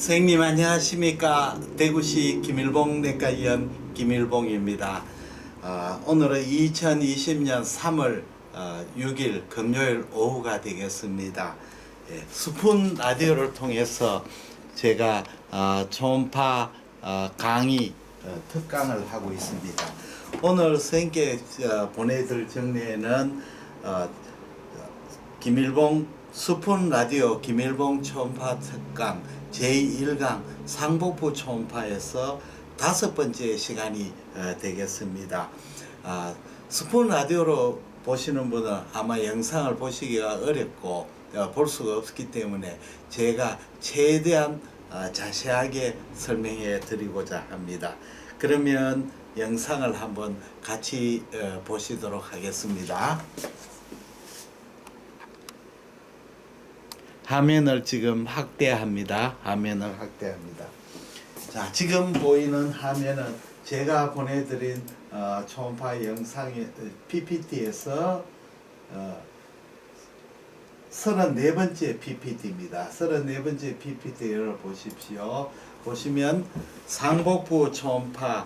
선생님 안녕하십니까. 대구시 김일봉 내과의원 김일봉입니다. 오늘은 2020년 3월 6일 금요일 오후가 되겠습니다. 스푼 라디오를 통해서 제가 초음파 강의 특강을 하고 있습니다. 오늘 선생님께 보내드릴 정리에는 김일봉 스푼 라디오 김일봉 초음파 특강 제1강 상복부 초음파에서 5번째 시간이 되겠습니다. 스푼 라디오로 보시는 분은 아마 영상을 보시기가 어렵고 볼 수가 없기 때문에 제가 최대한 자세하게 설명해 드리고자 합니다. 그러면 영상을 한번 같이 보시도록 하겠습니다. 화면을 지금 확대합니다. 화면을 확대합니다. 자, 지금 보이는 화면은 제가 보내드린 초음파 영상의 PPT에서 34번째 PPT입니다. 34번째 PPT를 보십시오. 보시면 상복부 초음파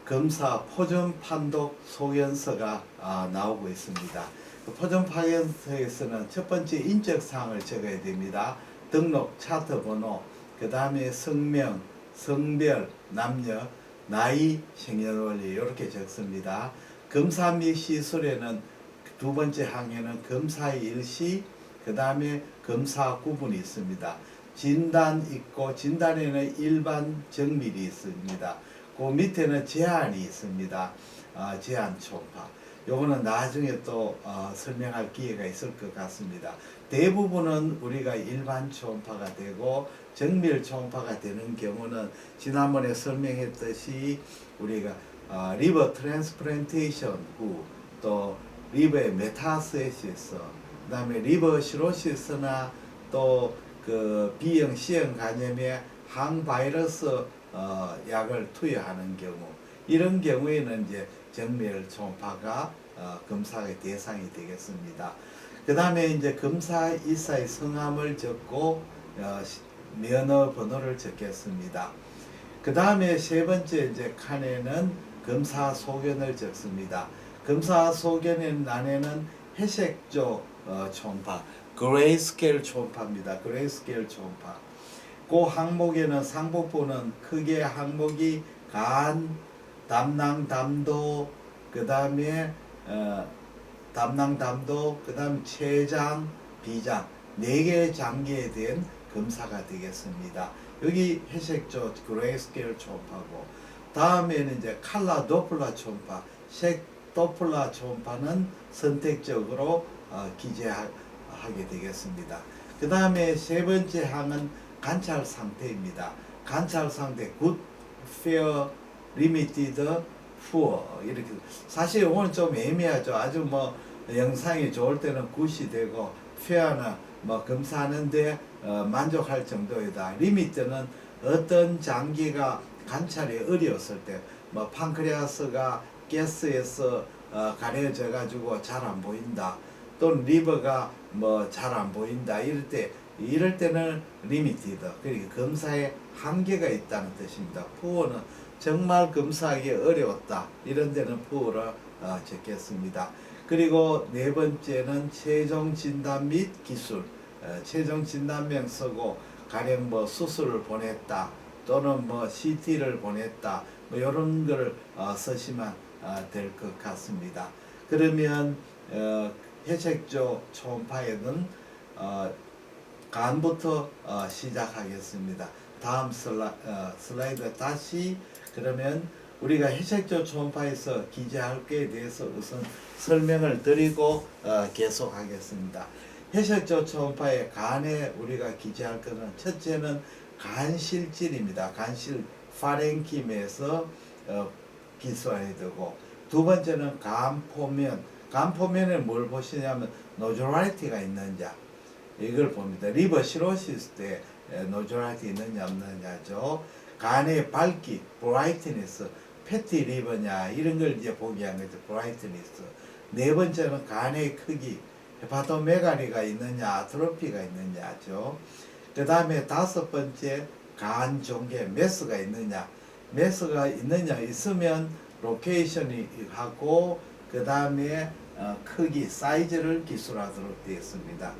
검사 포점 판독 소견서가 나오고 있습니다. 포점 판독서에서는 첫 번째 인적 사항을 적어야 됩니다. 등록 차트 번호, 그 다음에 성명, 성별, 남녀, 나이, 생년월일 이렇게 적습니다. 검사 및 시술에는 두 번째 항에는 검사의 일시, 그 다음에 검사 구분이 있습니다. 진단 있고 진단에는 일반 정밀이 있습니다. 그 밑에는 제한이 있습니다. 제한 초음파. 요거는 나중에 또 설명할 기회가 있을 것 같습니다. 대부분은 우리가 일반 초음파가 되고 정밀 초음파가 되는 경우는 지난번에 설명했듯이 우리가 리버 트랜스플란테이션 후 또 리버의 메타스테시스, 그 다음에 리버 시로시스나 또 그 B형 C형 간염의 항바이러스 약을 투여하는 경우, 이런 경우에는 이제 정밀 초음파가 검사의 대상이 되겠습니다. 그 다음에 이제 검사 이사의 성함을 적고 면허 번호를 적겠습니다. 그 다음에 세 번째 이제 칸에는 검사 소견을 적습니다. 검사 소견의 안에는 회색조 초음파, 그레이스케일 초음파입니다. 그레이스케일 초음파. 그 항목에는 상복부는 크게 항목이 간, 담낭, 담도, 그 다음에 담낭, 담도, 그 다음 췌장, 비장 4개의 장기에 대한 검사가 되겠습니다. 여기 회색조 그레이스케일 초음파고, 다음에는 이제 칼라 도플라 초음파, 색 도플라 초음파는 선택적으로 기재하게 되겠습니다. 그 다음에 세 번째 항은 관찰 상태입니다. 관찰 상태 good, fair, limited, poor 이렇게. 사실 오늘 좀 애매하죠. 아주 뭐 영상이 좋을 때는 굿이 되고 fair나 뭐 검사하는데 만족할 정도이다. 리미트는 어떤 장기가 관찰이 어려웠을 때, 뭐 판크레아스가 가스에서 가려져 가지고 잘 안 보인다, 또는 리버가 뭐 잘 안 보인다, 이럴 때는 리미티드, 그러니까 검사에 한계가 있다는 뜻입니다. 푸어는 정말 검사하기 어려웠다, 이런 데는 푸어를 적겠습니다. 그리고 네 번째는 최종 진단 및 기술, 최종 진단명 쓰고 가령 뭐 수술을 보냈다 또는 뭐 CT를 보냈다, 뭐 이런 걸 쓰시면 될 것 같습니다. 그러면 회색조 초음파에는 간부터 시작하겠습니다. 다음 슬라이드 다시. 그러면 우리가 회색조 초음파에서 기재할 것에 대해서 우선 설명을 드리고 계속하겠습니다. 회색조 초음파의 간에 우리가 기재할 것은 첫째는 간실질입니다. 간실 파렌킴에서 기술해야 되고, 두 번째는 간포면. 간포면에 뭘 보시냐면 노조라이티가 있느냐 이걸 봅니다. 리버 시로시스 때 노조라이티 있느냐 없느냐죠. 간의 밝기, 브라이트니스, 패티 리버냐 이런 걸 이제 보기 위한 거죠. 브라이트니스. 네 번째는 간의 크기, 헤파토메가리가 있느냐, 아트로피가 있느냐죠. 그 다음에 다섯 번째 간 종계 매스가 있느냐. 매스가 있느냐 있으면 로케이션이 하고 그 다음에 크기 사이즈를 기술하도록 되어 있습니다.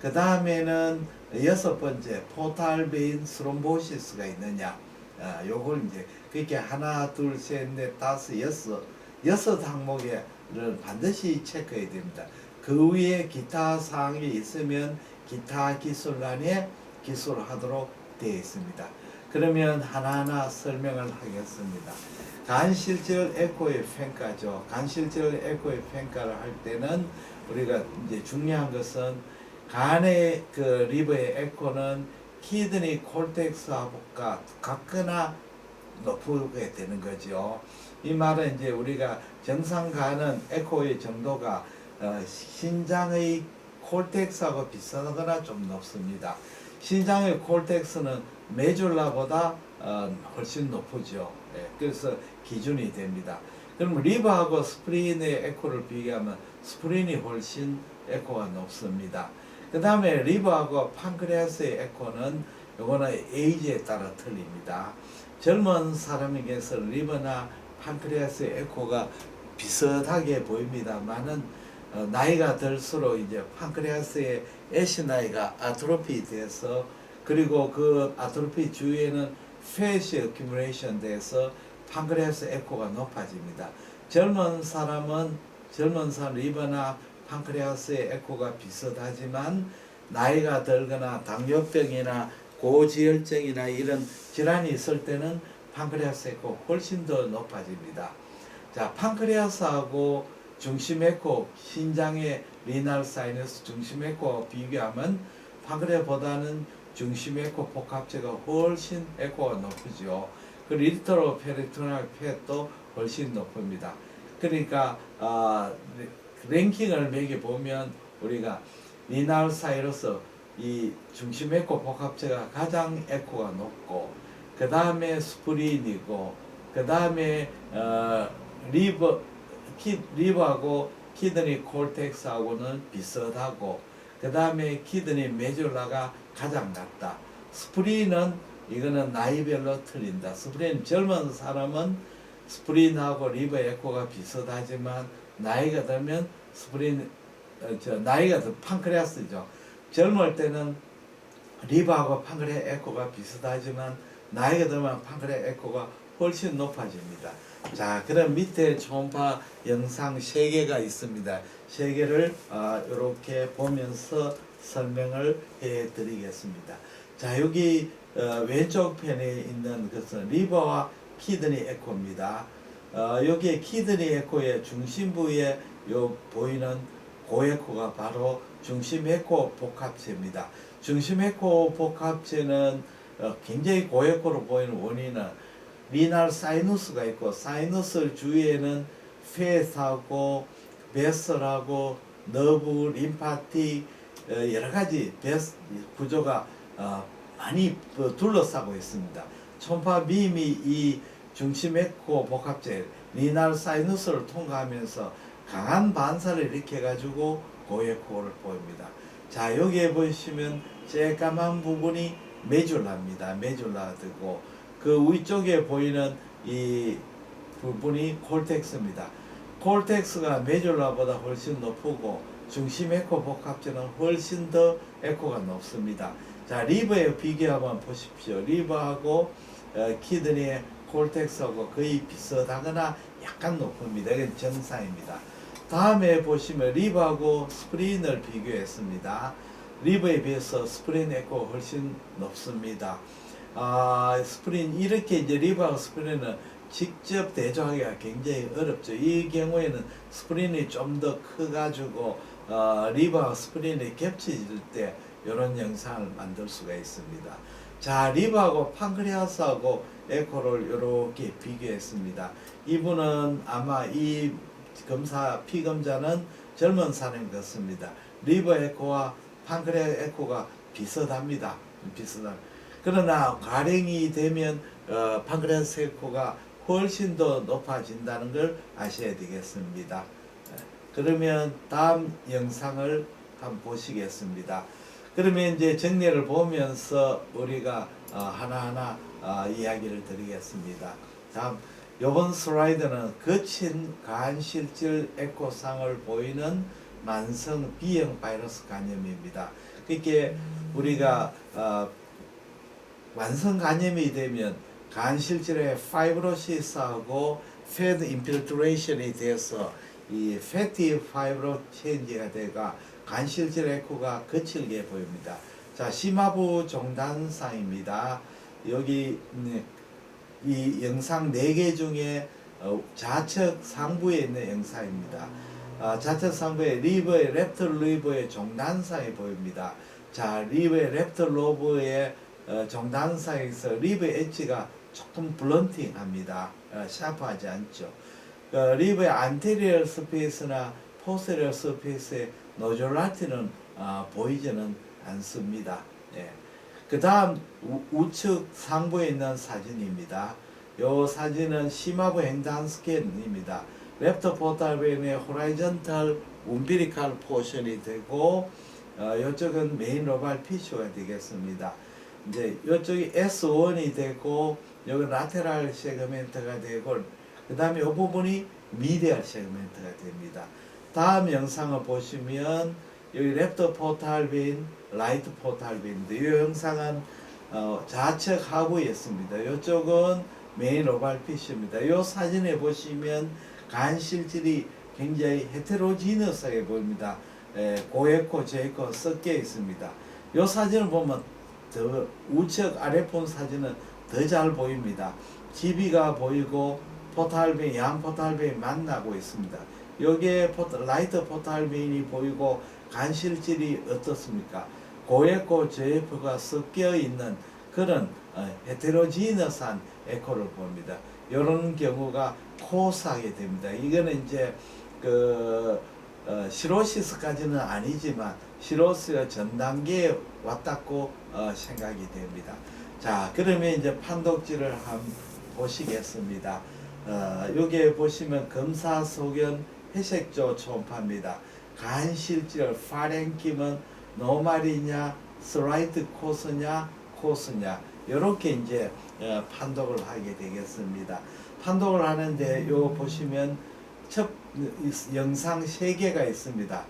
그 다음에는 여섯 번째 포탈 베인 스롬보시스가 있느냐. 요걸 이제 그렇게 하나 둘 셋 넷 다섯 여섯 항목에를 반드시 체크해야 됩니다. 그 위에 기타 사항이 있으면 기타 기술란에 기술하도록 되어 있습니다. 그러면 하나하나 설명을 하겠습니다. 간실절 에코의 평가죠. 간실절 에코의 평가를 할 때는 우리가 이제 중요한 것은 간의 그 리버의 에코는 키드니 콜텍스하고가 같거나 높게 되는 거죠. 이 말은 이제 우리가 정상 간은 에코의 정도가 신장의 콜텍스하고 비슷하거나 좀 높습니다. 신장의 콜텍스는 메줄라보다 훨씬 높죠. 그래서 기준이 됩니다. 그럼 리버하고 스프린의 에코를 비교하면 스프린이 훨씬 에코가 높습니다. 그 다음에 리버하고 판크레아스의 에코는 요거는 에이지에 따라 틀립니다. 젊은 사람에게서 리버나 판크레아스의 에코가 비슷하게 보입니다만은 나이가 들수록 이제 판크레아스의 애시나이가 아트로피 돼서 그리고 그 아트로피 주위에는 팻이 어큐뮬레이션 돼서 판크레아스 에코가 높아집니다. 젊은 사람 리버나 판크레아스의 에코가 비슷하지만 나이가 들거나 당뇨병이나 고지혈증이나 이런 질환이 있을 때는 판크레아스 에코 훨씬 더 높아집니다. 자, 판크레아스하고 중심 에코, 신장의 리날 사이너스 중심 에코와 비교하면 판크레아보다는 중심 에코 복합체가 훨씬 에코가 높죠. 그리고 리트로 페리토널 팻도 훨씬 높습니다. 그러니까 랭킹을 매겨 보면 우리가 리날 사이러스 이 중심 에코 복합체가 가장 에코가 높고 그 다음에 스프린이고 그 다음에 리버하고 키드니 콜텍스하고는 비슷하고 그 다음에 키드니 메줄라가 가장 낮다. 스프린은 이거는 나이별로 틀린다. 스프린 젊은 사람은 스프린하고 리버 에코가 비슷하지만 나이가 들면 스프린 나이가 더 판크레아스죠. 젊을 때는 리버하고 판크레아 에코가 비슷하지만 나이가 들면 판크레아 에코가 훨씬 높아집니다. 자, 그럼 밑에 초음파 영상 3개가 있습니다. 3개를 이렇게 보면서 설명을 해 드리겠습니다. 자, 여기 왼쪽 편에 있는 것은 리버와 키드니 에코입니다. 여기에 키드니 에코의 중심부에 요 보이는 고에코가 바로 중심 에코 복합체입니다. 중심 에코 복합체는 굉장히 고에코로 보이는 원인은 리날 사이누스가 있고 사이누스 주위에는 팻하고 베슬하고 너브, 림파틱 여러 가지 구조가 많이 둘러싸고 있습니다. 초음파 빔이 이 중심 에코 복합체 리날 사이누스를 통과하면서 강한 반사를 일으켜 가지고 고에코를 보입니다. 자, 여기에 보시면 쬐까만 부분이 메줄라입니다. 메줄라드고 그 위쪽에 보이는 이 부분이 콜텍스입니다. 콜텍스가 메줄라보다 훨씬 높고 중심 에코 복합체는 훨씬 더 에코가 높습니다. 자, 리버에 비교하면 보십시오. 리버하고 키드니의 콜텍스하고 거의 비슷하거나 약간 높습니다. 이건 정상입니다. 다음에 보시면 리버하고 스프린을 비교했습니다. 리버에 비해서 스프린 에코가 훨씬 높습니다. 스프린 이렇게 이제 리버하고 스프린은 직접 대조하기가 굉장히 어렵죠. 이 경우에는 스프린이 좀 더 커가지고 리버하고 스프린이 겹쳐질 때 이런 영상을 만들 수가 있습니다. 자, 리버하고 판크레아스하고 에코를 이렇게 비교했습니다. 이분은 아마 이 피검자는 젊은 사람인 것 같습니다. 리버 에코와 판크레아스 에코가 비슷합니다. 그러나 가령이 되면 판크레아스 에코가 훨씬 더 높아진다는 걸 아셔야 되겠습니다. 그러면 다음 영상을 한번 보시겠습니다. 그러면 이제 정리를 보면서 우리가 하나하나 이야기를 드리겠습니다. 다음 이번 슬라이드는 거친 간실질 에코상을 보이는 만성 B형 바이러스 감염입니다. 그렇게 우리가 만성 감염이 되면 간실질의 파이브로시스하고 패드 인필트레이션이 돼서 이 패티 파이브로 체인지가 돼가 간실질 에코가 거칠게 보입니다. 자, 심화부 종단상입니다. 여기 이 영상 4개 중에 좌측 상부에 있는 영상입니다. 좌측 상부에 리버의 랩터 리버의 종단상이 보입니다. 자, 리버의 랩터 로브의 종단상에서 리버 엣지가 조금 블런팅합니다. 샤프하지 않죠. 리버의 안테리얼 스페이스나 포스리얼 스페이스의 노졸라티는 보이지는 않습니다. 예. 그 다음 우측 상부에 있는 사진입니다. 이 사진은 심화부 횡단 스캔입니다. 랩터 포탈벤의 호라이전탈 움비리칼 포션이 되고 이쪽은 메인 로발 피슈가 되겠습니다. 이제 이쪽이 S1이 되고 여기 라테랄 세그멘트가 되고 그 다음에 이 부분이 미디얼 세그멘트가 됩니다. 다음 영상을 보시면 여기 랩터 포탈벤, 라이트 포탈벤인데 이 영상은 좌측 하부에 있습니다. 이쪽은 메인 오발 피쉬입니다. 이 사진에 보시면 간실질이 굉장히 헤테로지너스하게 보입니다. 고에코, 저에코 섞여 있습니다. 이 사진을 보면 더 우측 아래 본 사진은 더 잘 보입니다. GB가 보이고 포탈벤, 양 포탈벤이 만나고 있습니다. 여기에 라이트 포탈벤이 보이고 간실질이 어떻습니까? 고에코, 저에코가 섞여 있는 그런 헤테로지너스한 에코를 봅니다. 이런 경우가 코스하게 됩니다. 이거는 이제 시로시스까지는 아니지만 시로시스 전 단계에 왔다고 생각이 됩니다. 자, 그러면 이제 판독지를 한번 보시겠습니다. 여기에 보시면 검사소견 회색조 초음파입니다. 간실질 파랭킴은 노말이냐, 슬라이드 코스냐, 코스냐 이렇게 이제 판독을 하게 되겠습니다. 판독을 하는데 요 보시면 첫 영상 3개가 있습니다.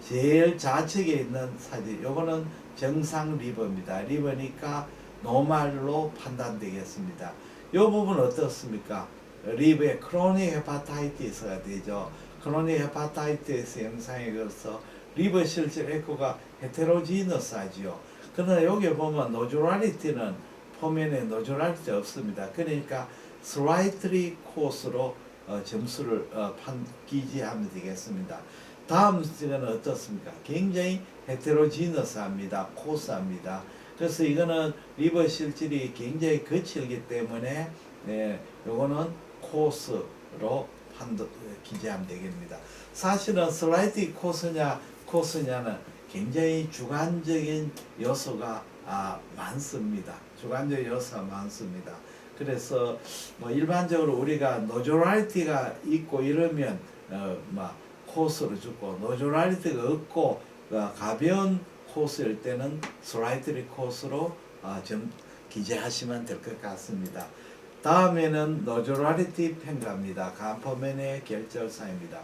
제일 좌측에 있는 사진 요거는 정상 리버입니다. 리버니까 노말로 판단되겠습니다. 요 부분 어떻습니까? 리버에 크로닉 헤파타이티스가 되죠. 크로닉 헤파타이티스 영상에 걸서 리버 실질 에코가 헤테로지너스하지요. 그러나 여기 보면 노졸라리티는 포면에 노졸라리티 없습니다. 그러니까 슬라이트리 코스로 점수를 기재하면 되겠습니다. 다음 시간은 어떻습니까? 굉장히 헤테로지너스합니다. 코스합니다. 그래서 이거는 리버 실질이 굉장히 거칠기 때문에 요거는 코스로 기재하면 되겠습니다. 사실은 슬라이트 코스냐 코스냐는 굉장히 주관적인 요소가 많습니다. 주관적 요소가 많습니다. 그래서 뭐 일반적으로 우리가 노졸라리티가 있고 이러면 코스를 주고 노졸라리티가 없고 가벼운 코스일 때는 슬라이트리 코스로 좀 기재하시면 될 것 같습니다. 다음에는 노졸라리티 평가입니다. 간포면의 결절사입니다.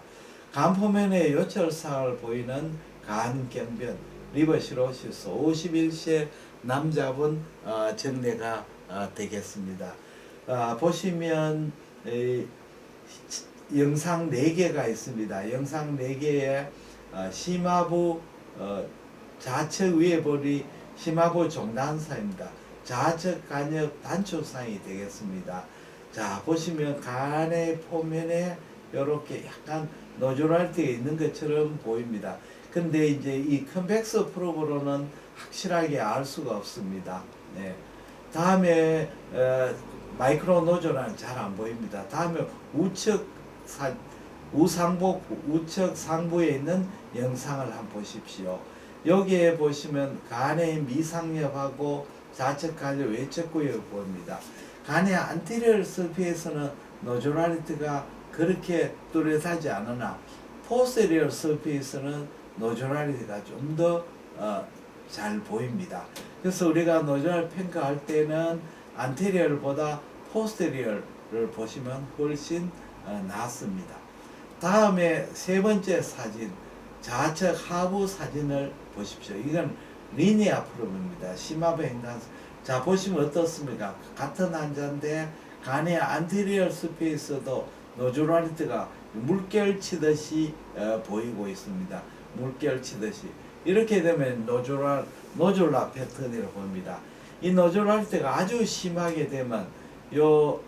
간포면의 요철상을 보이는 간경변 리버시로시스 51세 남자분 정례가 되겠습니다. 보시면 영상 4개가 있습니다. 영상 4개에 심화부 좌측 위에 볼이 심화부 종단사입니다. 좌측 간역 단축상이 되겠습니다. 자, 보시면 간의 표면에 이렇게 약간 노졸라리티가 있는 것처럼 보입니다. 근데 이제 이 컨벡스 프로브로는 확실하게 알 수가 없습니다. 네. 다음에 마이크로 노졸은 잘 안 보입니다. 다음에 우측 상부에 있는 영상을 한번 보십시오. 여기에 보시면 간의 미상엽하고 좌측 간의 외측 구역을 보입니다. 간의 안테리얼 서피에서는 노졸라리티가 그렇게 뚜렷하지 않으나 포스테리얼 서피에서는 노졸라리티가 좀 더 잘 보입니다. 그래서 우리가 노즐을 평가할 때는 안테리얼보다 포스테리얼을 보시면 훨씬 낫습니다. 다음에 세 번째 사진, 좌측 하부 사진을 보십시오. 이건 리니아 프로브입니다. 심화부 횡단. 자, 보시면 어떻습니까? 같은 환자인데 간의 안테리얼 스페이스도 노즐라리티가 물결 치듯이 보이고 있습니다. 물결 치듯이. 이렇게 되면 노즐라 패턴이라고 봅니다. 이 노즐라리티가 아주 심하게 되면 요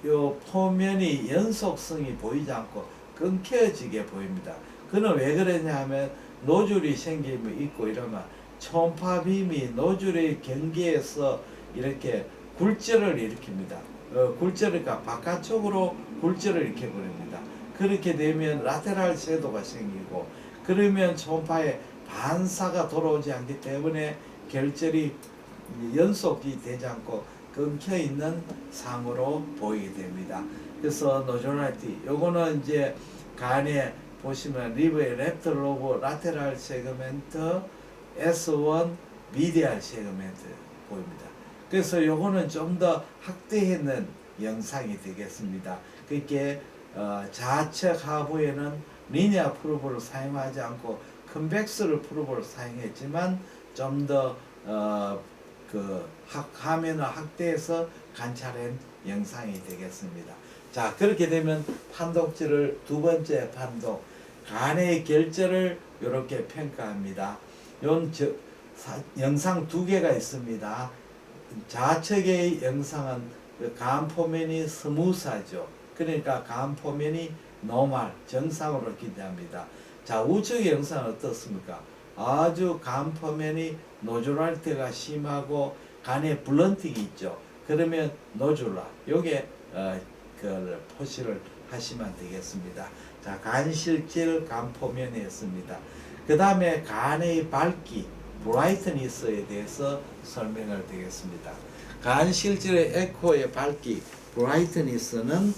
표면이 연속성이 보이지 않고 끊겨지게 보입니다. 그는 왜 그러냐 하면 노즐이 생기면 있고 이러면 초음파빔이 노즐의 경계에서 이렇게 굴절을 일으킵니다. 굴절이니까 바깥쪽으로 굴절을 일으켜버립니다. 그렇게 되면 라테랄 섀도우가 생기고 그러면 초음파에 반사가 돌아오지 않기 때문에 결절이 연속이 되지 않고 끊겨 있는 상으로 보이게 됩니다. 그래서 노즐라리티 요거는 이제 간에 보시면 리브의 랩터 로브 라테랄 세그멘트 S1 미디알 세그멘트 보입니다. 그래서 요거는 좀 더 확대했는 영상이 되겠습니다. 그렇게 좌측 하부에는 리니아 프로브를 사용하지 않고 컨벡스를 프로브를 사용했지만 좀 더 화면을 확대해서 관찰한 영상이 되겠습니다. 자, 그렇게 되면 판독지를 두 번째 판독, 간의 결절을 이렇게 평가합니다. 영상 두 개가 있습니다. 좌측의 영상은 간 포면이 스무스하죠. 그러니까 간 포면이 노멀, 정상으로 기대합니다. 자, 우측의 영상은 어떻습니까? 아주 간 포면이 노즐라리티가 심하고 간에 블런팅이 있죠. 그러면 노즐라, 요게 그 표시를 하시면 되겠습니다. 자, 간실질 간포면이었습니다. 그 다음에 간의 밝기, 브라이트니스에 대해서 설명을 드리겠습니다. 간실질의 에코의 밝기, 브라이트니스는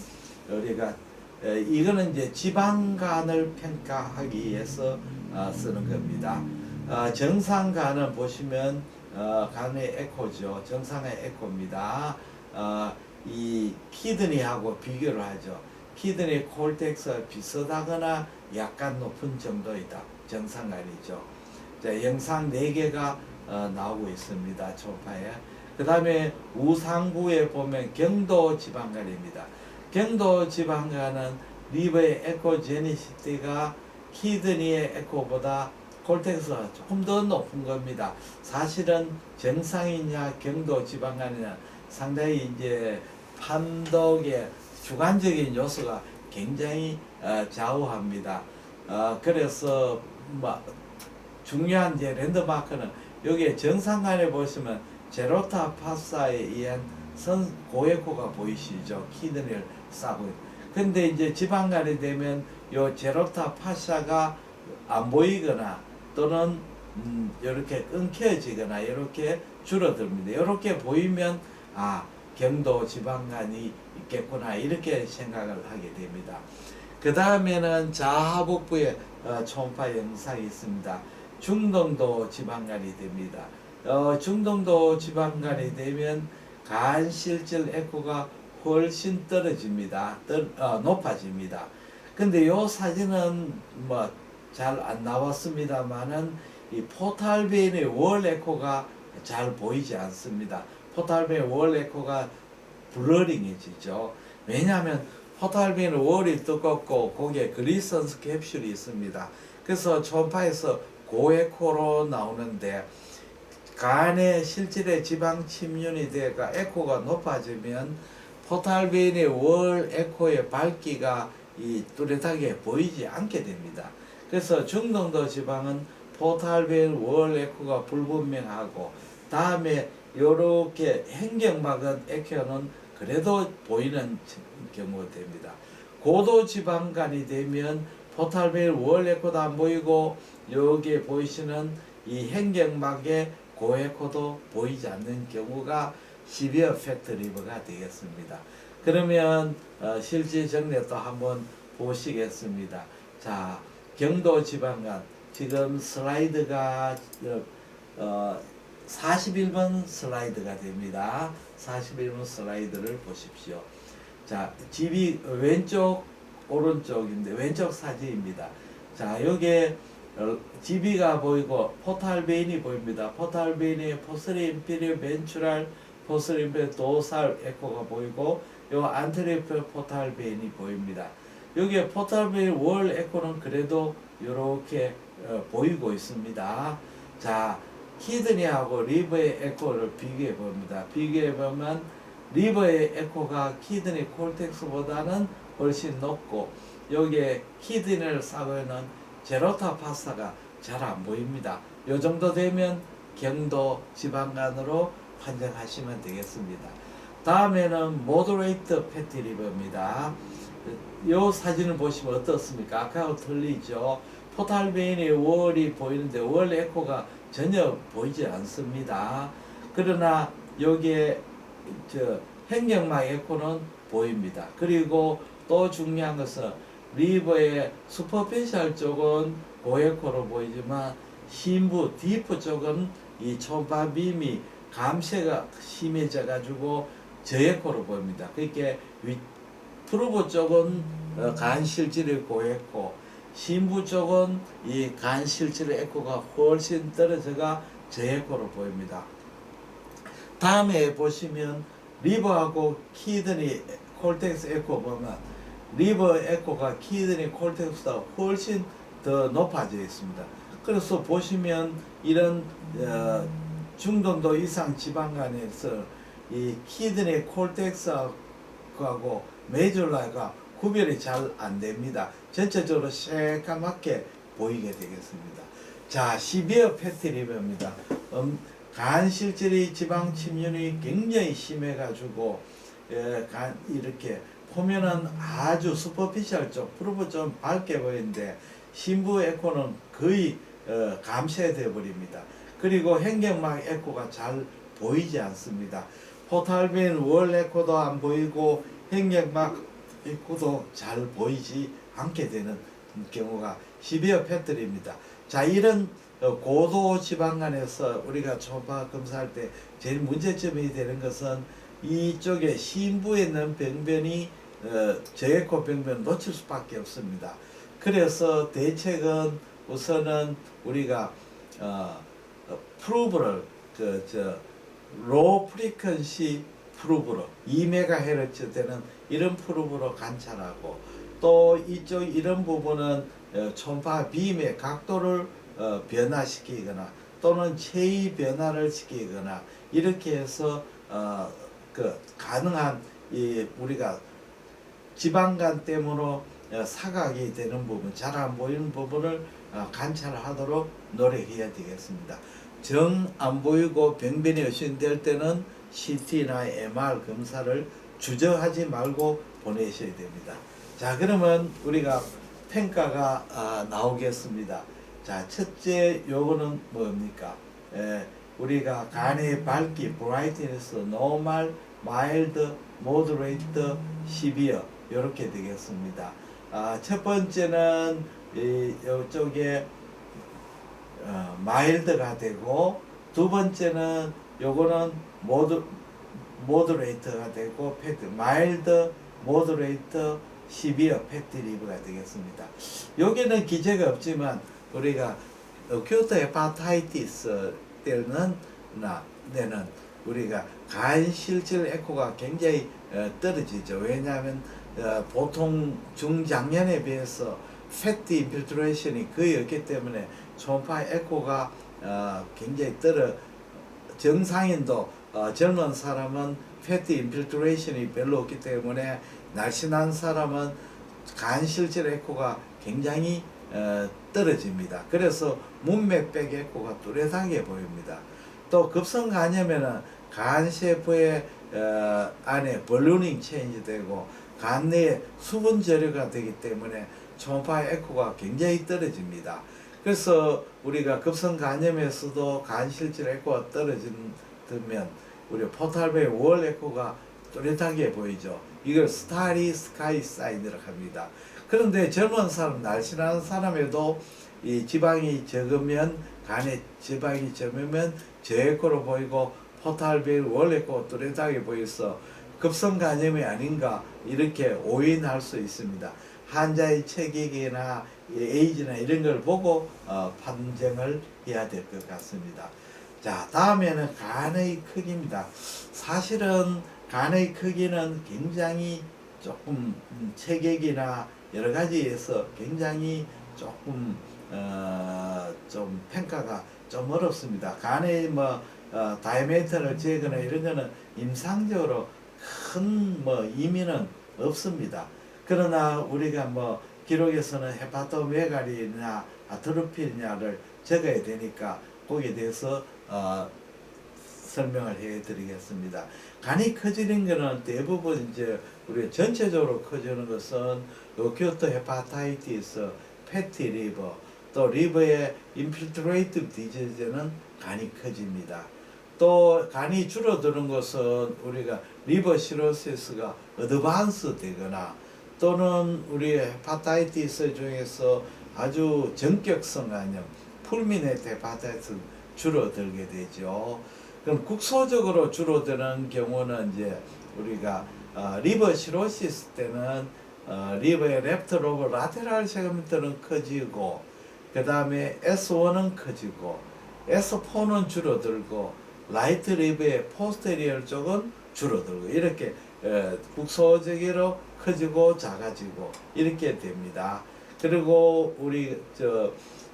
우리가 이거는 이제 지방간을 평가하기 위해서 쓰는 겁니다. 정상간은 보시면 간의 에코죠. 정상의 에코입니다. 이 키드니하고 비교를 하죠. 키드니 콜텍스와 비슷하거나 약간 높은 정도이다. 정상간이죠. 자, 영상 4개가 나오고 있습니다. 초파에. 그 다음에 우상부에 보면 경도 지방간입니다. 경도 지방간은 리버의 에코제니시티가 키드니의 에코보다 콜텍스가 조금 더 높은 겁니다. 사실은 정상이냐 경도 지방간이냐 상당히 이제 판독의 주관적인 요소가 굉장히 좌우합니다. 그래서 중요한 이제 랜드마크는 여기에 정상간에 보시면 제로타 파사에 의한 고에코가 보이시죠? 키드니를 싸고. 근데 이제 지방간이 되면 요 제로타 파샤가 안 보이거나 또는 이렇게 끊겨지거나 이렇게 줄어듭니다. 이렇게 보이면 경도 지방간이 있겠구나 이렇게 생각을 하게 됩니다. 그 다음에는 좌하복부에 초음파 영상이 있습니다. 중동도 지방간이 됩니다. 중동도 지방간이 되면 간실질 에코가 훨씬 떨어집니다. 높아집니다. 근데 요 사진은 잘 안 나왔습니다만은 이 포탈베인의 월 에코가 잘 보이지 않습니다. 포탈베인 월 에코가 블러링해지죠. 왜냐하면 포탈베인 월이 두껍고 거기에 그리선스 캡슐이 있습니다. 그래서 초음파에서 고에코로 나오는데 간의 실질의 지방 침륜이 되가 에코가 높아지면 포탈베인의 월 에코의 밝기가 뚜렷하게 보이지 않게 됩니다. 그래서 중동도 지방은 포탈베인 월 에코가 불분명하고 다음에 요렇게 행경막은 에코는 그래도 보이는 경우가 됩니다. 고도 지방간이 되면 포탈베인 월 에코도 안 보이고 여기에 보이시는 이 행경막의 고에코도 보이지 않는 경우가 시비어 팩트 리버가 되겠습니다. 그러면 실제 정례 또 한번 보시겠습니다. 자, 경도 지방간 지금 슬라이드가 41번 슬라이드가 됩니다. 41번 슬라이드를 보십시오. 자, 집이 왼쪽 오른쪽인데 왼쪽 사진입니다. 자, 여기에 GB가 보이고 포탈베인이 보입니다. 포탈베인의 포스리 인피리어 벤츄랄 포스리 인피리어 도살 에코가 보이고 요 안테리어 포탈베인이 보입니다. 여기에 포탈베인 월 에코는 그래도 이렇게 보이고 있습니다. 자, 키드니하고 리버의 에코를 비교해 봅니다. 비교해 보면 리버의 에코가 키드니 콜텍스보다는 훨씬 높고 여기에 키드니를 싸고 있는 제로타 파스타가 잘 안 보입니다. 요 정도 되면 경도 지방간으로 판정하시면 되겠습니다. 다음에는 모더레이트 패티 리버입니다. 요 사진을 보시면 어떻습니까? 아까하고 틀리죠. 포탈베인의 월이 보이는데 월 에코가 전혀 보이지 않습니다. 그러나 여기에 행경막 에코는 보입니다. 그리고 또 중요한 것은 리버의 슈퍼피셜 쪽은 고에코로 보이지만 심부 디프 쪽은 이 초음파빔이 감쇄가 심해져 가지고 저에코로 보입니다. 그러니까 프루브 쪽은 간실질의 고에코, 심부 쪽은 이 간실질의 에코가 훨씬 떨어져가 저에코로 보입니다. 다음에 보시면 리버하고 키드니 콜텍스 에코 보면 리버 에코가 키드니 콜텍스보다 훨씬 더 높아져 있습니다. 그래서 보시면 이런 중등도 이상 지방간에서 이 키드니 콜텍스하고 메줄라가 구별이 잘 안 됩니다. 전체적으로 새까맣게 보이게 되겠습니다. 자, 시비어 패티 리버입니다. 간실질의 지방 침륜이 굉장히 심해가지고 이렇게 보면은 아주 슈퍼피셜 쪽 프로브 좀 밝게 보이는데 심부 에코는 거의 감쇄되어 버립니다. 그리고 행경막 에코가 잘 보이지 않습니다. 포탈빈 월 에코도 안 보이고 행경막 에코도 잘 보이지 않게 되는 경우가 시비어 패트리입니다. 자, 이런 고도 지방간에서 우리가 초음파 검사할 때 제일 문제점이 되는 것은 이쪽에 심부에 있는 병변이 저에코 병변 놓칠 수밖에 없습니다. 그래서 대책은 우선은 우리가 프루브를 로 프리퀀시 프루브로 2MHz 되는 이런 프루브로 관찰하고 또 이쪽 이런 부분은 초음파 빔의 각도를 변화시키거나 또는 체의 변화를 시키거나 이렇게 해서 가능한 우리가 지방간 때문에 사각이 되는 부분, 잘 안 보이는 부분을 관찰하도록 노력해야 되겠습니다. 정 안 보이고 병변이 의심될 때는 CT나 MR 검사를 주저하지 말고 보내셔야 됩니다. 자, 그러면 우리가 평가가 나오겠습니다. 자, 첫째 요거는 뭡니까? 우리가 간의 밝기, brightness, normal, mild, moderate, severe 이렇게 되겠습니다. 첫 번째는 이쪽에 mild가 되고 두 번째는 요거는 moderate가 되고 mild, moderate, severe 패티 리버가 되겠습니다. 여기는 기재가 없지만 우리가 어큐트 헤파타이티스 때는 우리가 간실질 에코가 굉장히 떨어지죠. 왜냐하면 보통 중장년에 비해서 패티 인필트레이션이 거의 없기 때문에 초음파 에코가 굉장히 정상인도 젊은 사람은 패티 인필트레이션이 별로 없기 때문에 날씬한 사람은 간실질 에코가 굉장히 떨어집니다. 그래서 문맥백 에코가 뚜렷하게 보입니다. 또 급성 간염에는 간세포의 안에 벌루닝 체인지 되고 간 내에 수분 저류가 되기 때문에 초음파 에코가 굉장히 떨어집니다. 그래서 우리가 급성 간염에서도 간실질 에코가 떨어지면 우리 포탈베이 월 에코가 뚜렷하게 보이죠. 이걸 스타리 스카이 사인이라고 합니다. 그런데 젊은 사람, 날씬한 사람에도 이 지방이 적으면 간에 지방이 적으면 저에코로 보이고 포탈비를 원래 거 뚜렷하게 보여서 급성 간염이 아닌가 이렇게 오인할 수 있습니다. 환자의 체격이나 에이지나 이런 걸 보고 판정을 해야 될 것 같습니다. 자, 다음에는 간의 크기입니다. 사실은 간의 크기는 굉장히 조금 체격이나 여러 가지에서 굉장히 조금 좀 평가가 좀 어렵습니다. 간의 다이아메트를 재거나 이런 거는 임상적으로 큰 의미는 없습니다. 그러나 우리가 기록에서는 헤파토메갈리나 아트로피냐를 적어야 되니까 거기에 대해서 설명을 해 드리겠습니다. 간이 커지는 것은 대부분 이제 우리 전체적으로 커지는 것은 요큐트 헤파타이티스, 패티 리버, 또 리버의 인필트레이티브 디지즈는 간이 커집니다. 또 간이 줄어드는 것은 우리가 리버 시로시스가 어드반스 되거나 또는 우리 헤파타이티스 중에서 아주 전격성 간염, 풀미네트 헤파타이티스 줄어들게 되죠. 그럼 국소적으로 줄어드는 경우는 이제 우리가 리버 시로시스 때는 리버의 랩트 로브 라테랄 세그먼트는 커지고 그 다음에 S1은 커지고 S4는 줄어들고 라이트 리버의 포스테리얼 쪽은 줄어들고 이렇게 국소적으로 커지고 작아지고 이렇게 됩니다. 그리고 우리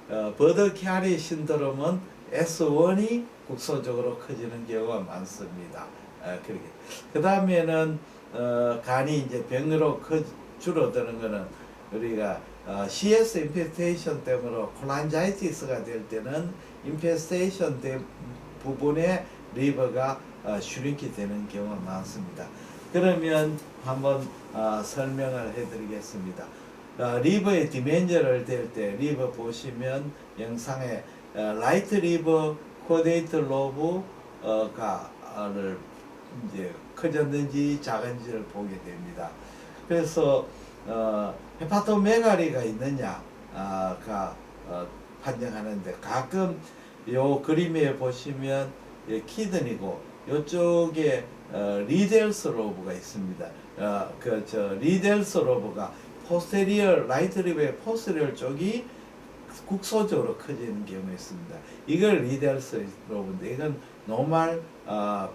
버더-캐리 신드롬은 S1이 국소적으로 커지는 경우가 많습니다. 그렇게. 그 다음에는 간이 이제 병으로 줄어드는 거는 우리가 CS 인페스테이션 때문에 콜란자이티스가 될 때는 인페스테이션 부분에 리버가 슈링키 되는 경우가 많습니다. 그러면 한번 설명을 해드리겠습니다. 리버의 디멘저를 될 때 리버 보시면 영상에 라이트 리버 코데이트 로브가를 이제 커졌는지 작은지를 보게 됩니다. 그래서 헤파토메갈리가 있느냐가 판정하는데 가끔 요 그림에 보시면 키드니고 요쪽에 리델스 로브가 있습니다. 리델스 로브가 포스테리얼 라이트 리버의 포스테리얼 쪽이 국소적으로 커지는 경우가 있습니다. 이걸 리델스 로브인데 이건 노멀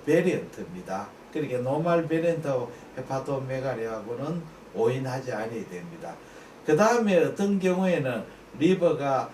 베리언트입니다. 그러니까 노멀 베리언트하고 헤파토메갈리하고는 오인하지 않아야 됩니다. 그 다음에 어떤 경우에는 리버가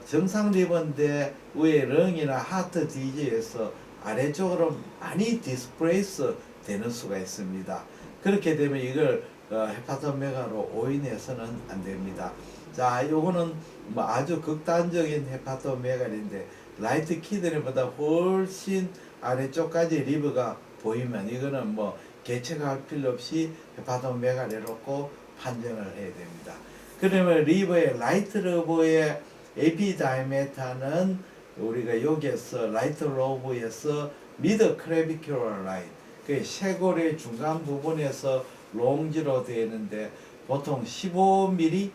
정상 리버인데 위에 렁이나 하트 디지에서 아래쪽으로 많이 디스플레이스 되는 수가 있습니다. 그렇게 되면 이걸 헤파토메갈로 오인해서는 안 됩니다. 자, 요거는 아주 극단적인 헤파토메갈인데 라이트 키드니보다 훨씬 아래쪽까지 리버가 보이면 이거는 개체할 필요 없이 헤파토메갈리로 판정을 해야 됩니다. 그러면 리버의 라이트 로브의 AP 다이메타는 우리가 여기에서 라이트 로브에서 미드 크레비큘러 라인 그 쇄골의 중간 부분에서 롱지로 되어 있는데 보통 15mm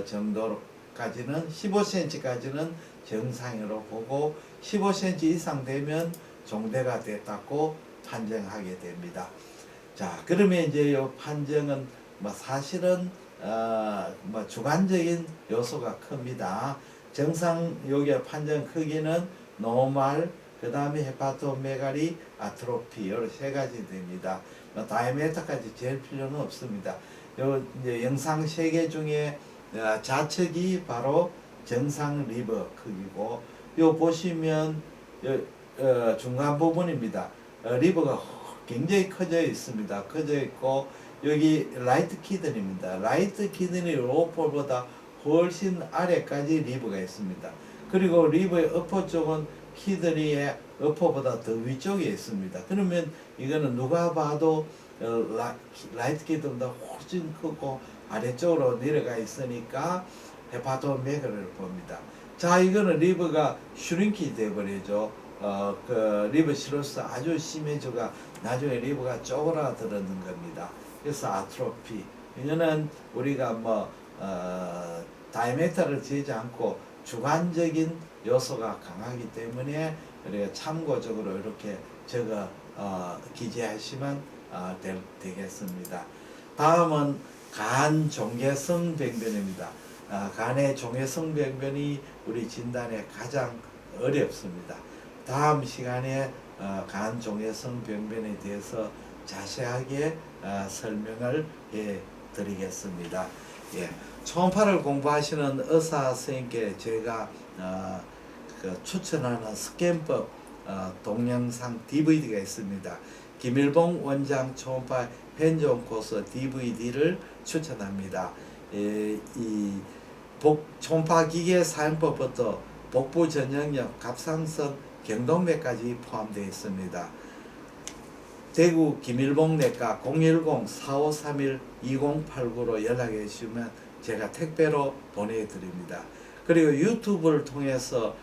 정도까지는 15cm까지는 정상으로 보고 15cm 이상 되면 종대가 됐다고 판정하게 됩니다. 자, 그러면 이제 이 판정은 사실은 주관적인 요소가 큽니다. 정상 여기에 판정 크기는 노멀, 그 다음에 헤파토메갈리, 아트로피 이 세 가지 됩니다. 다이아메타까지 잴 필요는 없습니다. 요 이제 영상 3개 중에 좌측이 바로 정상 리버 크기고 요 보시면 중간 부분입니다. 리버가 굉장히 커져 있습니다. 커져 있고 여기 라이트 키드니입니다. 라이트 키드니 로폴보다 훨씬 아래까지 리버가 있습니다. 그리고 리버의 어퍼 쪽은 키드니의 어퍼보다 더 위쪽에 있습니다. 그러면 이거는 누가 봐도 라이트 키드보다 훨씬 크고 아래쪽으로 내려가 있으니까 헤파토메갈리를 봅니다. 자, 이거는 리버가 슈링키 돼버리죠. 리버 시로스 아주 심해져가 나중에 리버가 쪼그라드는 겁니다. 그래서 아트로피. 이거는 우리가 다이메타를 재지 않고 주관적인 요소가 강하기 때문에 우리가 참고적으로 이렇게 적어 기재하시면 되겠습니다. 다음은 간 종괴성 병변입니다. 간의 종괴성 병변이 우리 진단에 가장 어렵습니다. 다음 시간에 간 종괴성 병변에 대해서 자세하게 설명을 해 드리겠습니다. 예, 초음파를 공부하시는 의사 선생님께 제가 추천하는 스캔법 동영상 DVD가 있습니다. 김일봉 원장 초음파 현존 코스 DVD를 추천합니다. 이 초음파 기계 사용법부터 복부 전형력, 갑상선, 경동맥까지 포함되어 있습니다. 대구 김일봉내과 010-4531-2089로 연락해 주시면 제가 택배로 보내드립니다. 그리고 유튜브를 통해서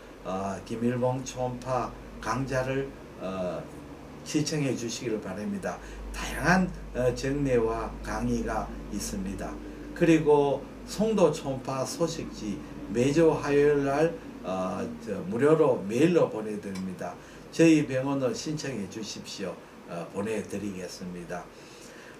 김일봉 초음파 강좌를 시청해 주시기를 바랍니다. 다양한 정례와 강의가 있습니다. 그리고 송도 초음파 소식지 매주 화요일날 무료로 메일로 보내드립니다. 저희 병원으로 신청해 주십시오. 보내드리겠습니다.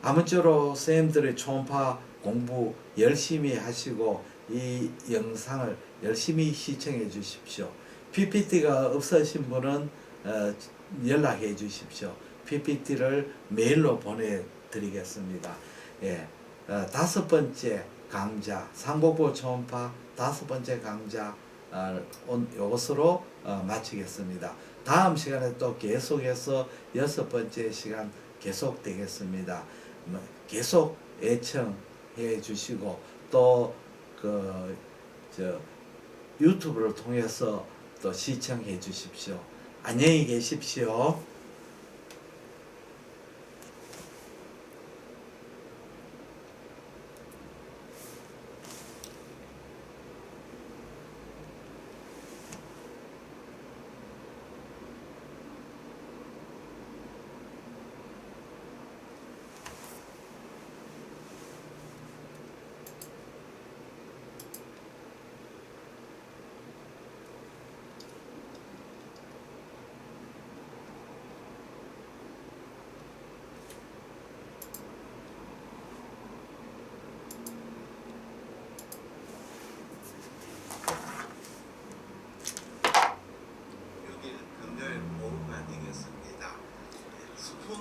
아무쪼록 선생님들의 초음파 공부 열심히 하시고 이 영상을 열심히 시청해 주십시오. PPT가 없으신 분은 연락해 주십시오. PPT를 메일로 보내드리겠습니다. 예, 5번째 강좌 상복부 초음파 5번째 강좌 이것으로 마치겠습니다. 다음 시간에 또 계속해서 6번째 시간 계속되겠습니다. 계속 애청해 주시고 또 유튜브를 통해서 또 시청해 주십시오. 안녕히 계십시오. 스푼